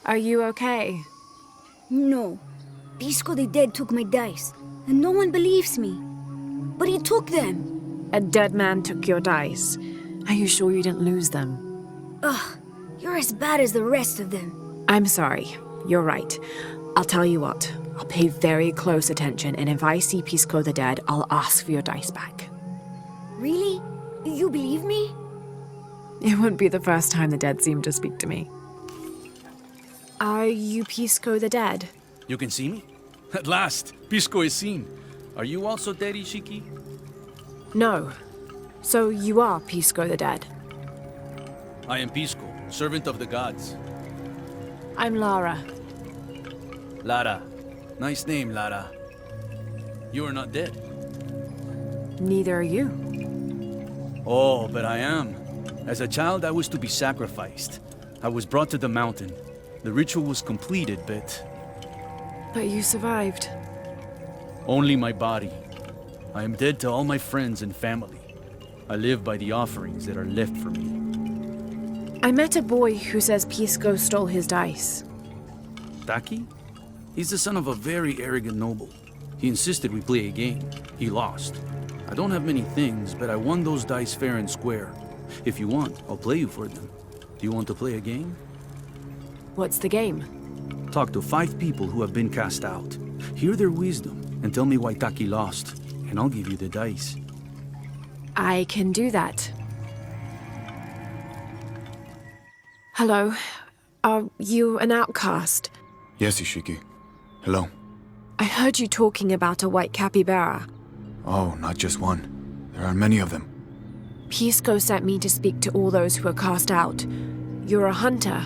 Are you okay? No. Pisco the Dead took my dice, and no one believes me. But he took them. A dead man took your dice. Are you sure you didn't lose them? Ugh, you're as bad as the rest of them. I'm sorry. You're right. I'll tell you what. I'll pay very close attention, and if I see Pisco the Dead, I'll ask for your dice back. Really? You believe me? It wouldn't be the first time the dead seemed to speak to me. Are you Pisco the Dead? You can see me? At last, Pisco is seen. Are you also dead, Ishiki? No. So you are Pisco the Dead? I am Pisco, servant of the gods. I'm Lara. Lara. Nice name, Lara. You are not dead. Neither are you. Oh, but I am. As a child, I was to be sacrificed. I was brought to the mountain. The ritual was completed, but But you survived. only my body. I am dead to all my friends and family. I live by the offerings that are left for me. I met a boy who says Pisco stole his dice. Taki? He's the son of a very arrogant noble. He insisted we play a game. He lost. I don't have many things, but I won those dice fair and square. If you want, I'll play you for them. Do you want to play a game? What's the game? Talk to 5 people who have been cast out. Hear their wisdom and tell me why Taki lost, and I'll give you the dice. I can do that. Hello. Are you an outcast? Yes, Ishiki. Hello. I heard you talking about a white capybara. Oh, not just one. There are many of them. Pisco sent me to speak to all those who are cast out. You're a hunter.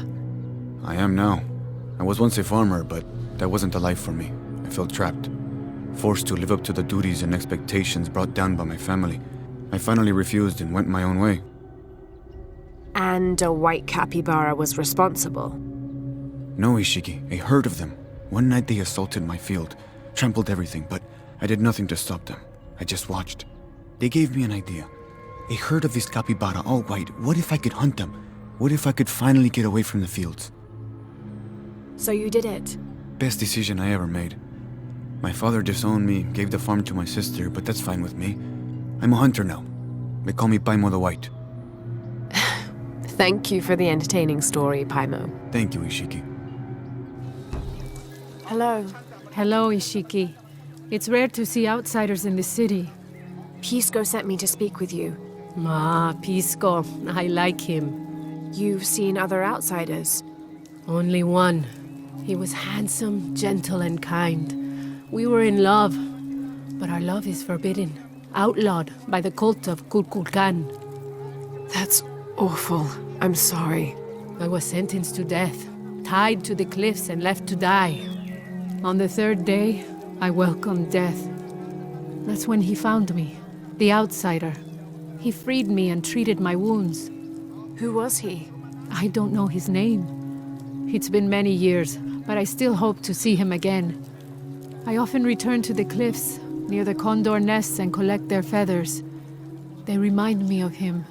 I am now. I was once a farmer, but that wasn't the life for me. I felt trapped. Forced to live up to the duties and expectations brought down by my family. I finally refused and went my own way. And a white capybara was responsible. No, Ishiki, a herd of them. One night they assaulted my field, trampled everything, but I did nothing to stop them. I just watched. They gave me an idea. A herd of these capybara, all white. What if I could hunt them? What if I could finally get away from the fields? So you did it. Best decision I ever made. My father disowned me, gave the farm to my sister, but that's fine with me. I'm a hunter now. They call me Paimo the White. Thank you for the entertaining story, Paimo. Thank you, Ishiki. Hello. Hello, Ishiki. It's rare to see outsiders in the city. Pisco sent me to speak with you. Ah, Pisco. I like him. You've seen other outsiders. Only one. He was handsome, gentle, and kind. We were in love, but our love is forbidden, outlawed by the cult of Kukulkan. That's awful. I'm sorry. I was sentenced to death, tied to the cliffs and left to die. On the 3rd day, I welcomed death. That's when he found me, the outsider. He freed me and treated my wounds. Who was he? I don't know his name. It's been many years, but I still hope to see him again. I often return to the cliffs, near the condor nests, and collect their feathers. They remind me of him.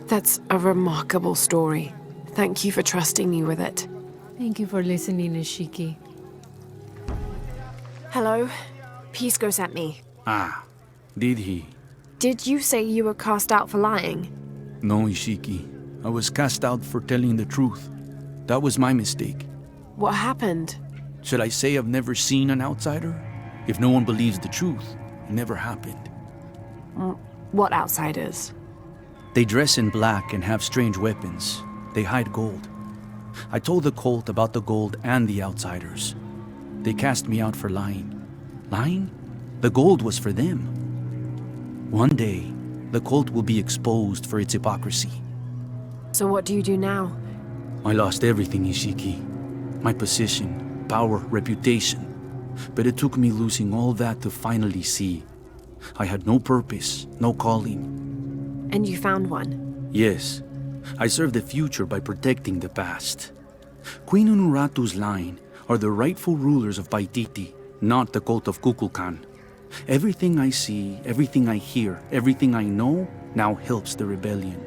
That's a remarkable story. Thank you for trusting me with it. Thank you for listening, Ishiki. Hello. Pisco sent me. Ah, did he? Did you say you were cast out for lying? No, Ishiki. I was cast out for telling the truth. That was my mistake. What happened? Should I say I've never seen an outsider? If no one believes the truth, it never happened. What outsiders? They dress in black and have strange weapons. They hide gold. I told the cult about the gold and the outsiders. They cast me out for lying. Lying? The gold was for them. One day, the cult will be exposed for its hypocrisy. So what do you do now? I lost everything, Ishiki. My position, power, reputation. But it took me losing all that to finally see. I had no purpose, no calling. And you found one? Yes, I serve the future by protecting the past. Queen Unuratu's line are the rightful rulers of Paititi, not the cult of Kukulkan. Everything I see, everything I hear, everything I know now helps the rebellion.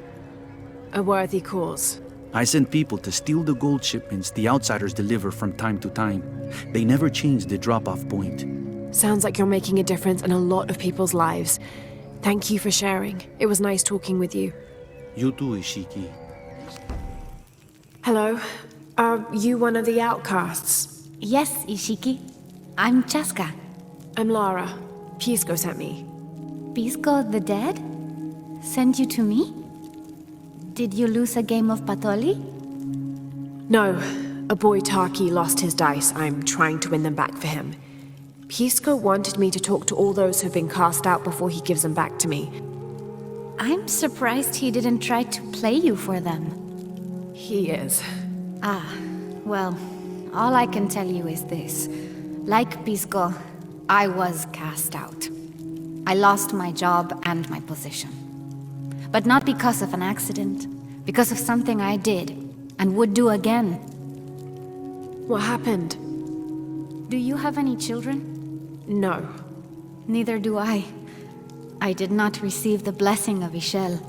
A worthy cause. I sent people to steal the gold shipments the outsiders deliver from time to time. They never changed the drop-off point. Sounds like you're making a difference in a lot of people's lives. Thank you for sharing. It was nice talking with you. You too, Ishiki. Hello. Are you one of the outcasts? Yes, Ishiki. I'm Chaska. I'm Lara. Pisco sent me. Pisco the dead? Sent you to me? Did you lose a game of Patoli? No. A boy Taki lost his dice. I'm trying to win them back for him. Pisco wanted me to talk to all those who've been cast out before he gives them back to me. I'm surprised he didn't try to play you for them. He is. Ah, well, all I can tell you is this. Like Pisco, I was cast out. I lost my job and my position. But not because of an accident, because of something I did and would do again. What happened? Do you have any children? No. Neither do I. I did not receive the blessing of Ishel.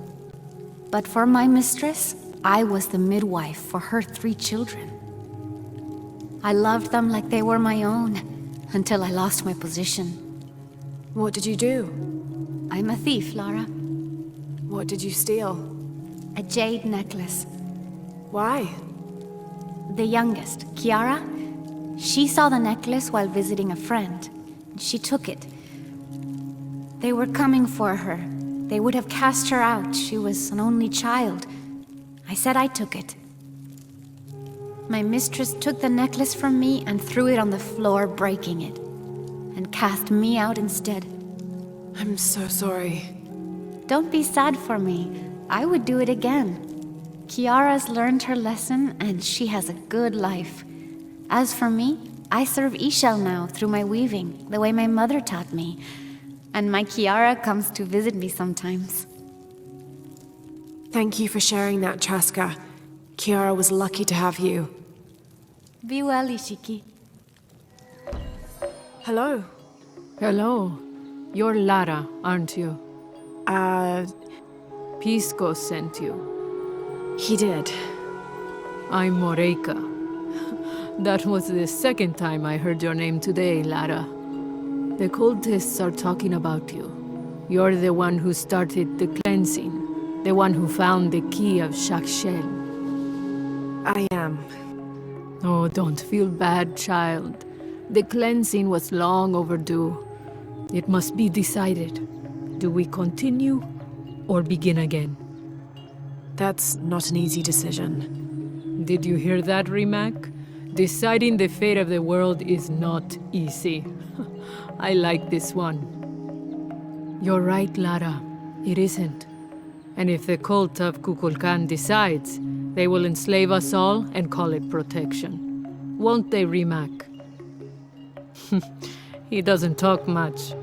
But for my mistress, I was the midwife for her 3 children. I loved them like they were my own, until I lost my position. What did you do? I'm a thief, Lara. What did you steal? A jade necklace. Why? The youngest, Kiara, she saw the necklace while visiting a friend. She took it. They were coming for her. They would have cast her out. She was an only child. I said I took it. My mistress took the necklace from me and threw it on the floor, breaking it, and cast me out instead. I'm so sorry. Don't be sad for me. I would do it again. Kiara's learned her lesson, and she has a good life. As for me, I serve Ishel now through my weaving, the way my mother taught me. And my Kiara comes to visit me sometimes. Thank you for sharing that, Chaska. Kiara was lucky to have you. Be well, Ishiki. Hello. Hello. You're Lara, aren't you? Pisco sent you. He did. I'm Moreika. That was the second time I heard your name today, Lara. The cultists are talking about you. You're the one who started the cleansing, the one who found the key of Shakshel. I am. Oh, don't feel bad, child. The cleansing was long overdue. It must be decided. Do we continue or begin again? That's not an easy decision. Did you hear that, Rimac? Deciding the fate of the world is not easy. I like this one. You're right, Lara. It isn't. And if the cult of Kukulkan decides, they will enslave us all and call it protection. Won't they, Rimac? He doesn't talk much.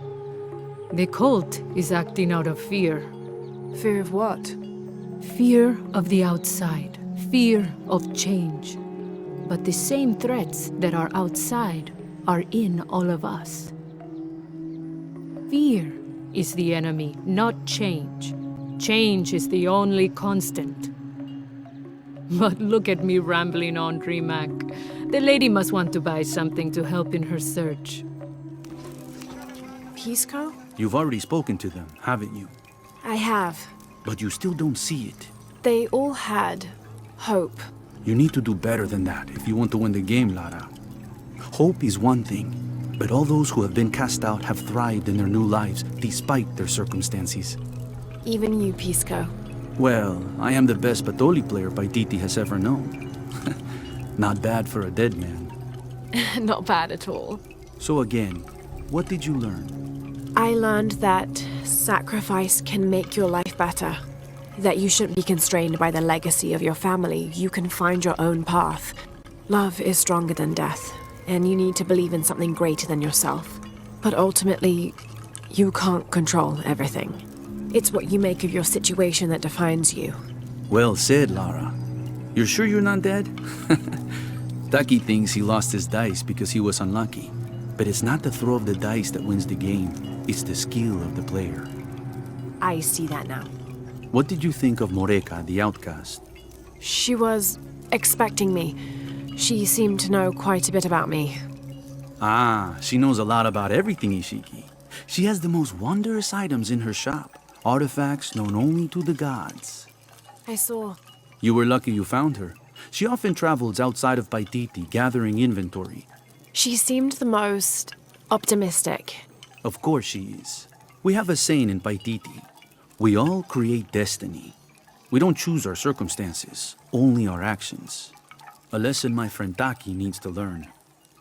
The cult is acting out of fear. Fear of what? Fear of the outside. Fear of change. But the same threats that are outside are in all of us. Fear is the enemy, not change. Change is the only constant. But look at me rambling on, Rimac. The lady must want to buy something to help in her search. Pisco? You've already spoken to them, haven't you? I have. But you still don't see it. They all had hope. You need to do better than that if you want to win the game, Lara. Hope is one thing, but all those who have been cast out have thrived in their new lives despite their circumstances. Even you, Pisco. Well, I am the best Patoli player Paititi has ever known. Not bad for a dead man. Not bad at all. So again, what did you learn? I learned that sacrifice can make your life better. That you shouldn't be constrained by the legacy of your family. You can find your own path. Love is stronger than death, and you need to believe in something greater than yourself. But ultimately, you can't control everything. It's what you make of your situation that defines you. Well said, Lara. You're sure you're not dead? Taki thinks he lost his dice because he was unlucky. But it's not the throw of the dice that wins the game. It's the skill of the player. I see that now. What did you think of Moreika, the outcast? She was expecting me. She seemed to know quite a bit about me. Ah, she knows a lot about everything, Ishiki. She has the most wondrous items in her shop. Artifacts known only to the gods. I saw. You were lucky you found her. She often travels outside of Paititi, gathering inventory. She seemed the most optimistic. Of course she is. We have a saying in Paititi. We all create destiny. We don't choose our circumstances, only our actions. A lesson my friend Taki needs to learn.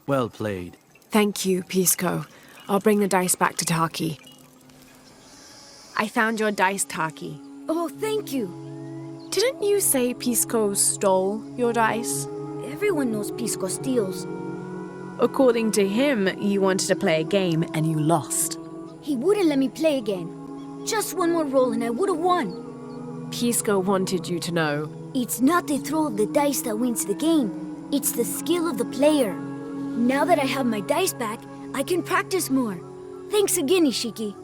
Well played. Thank you, Pisco. I'll bring the dice back to Taki. I found your dice, Taki. Oh, thank you. Didn't you say Pisco stole your dice? Everyone knows Pisco steals. According to him, you wanted to play a game and you lost. He wouldn't let me play again. Just one more roll and I would have won. Pisco wanted you to know. It's not the throw of the dice that wins the game. It's the skill of the player. Now that I have my dice back, I can practice more. Thanks again, Ishiki.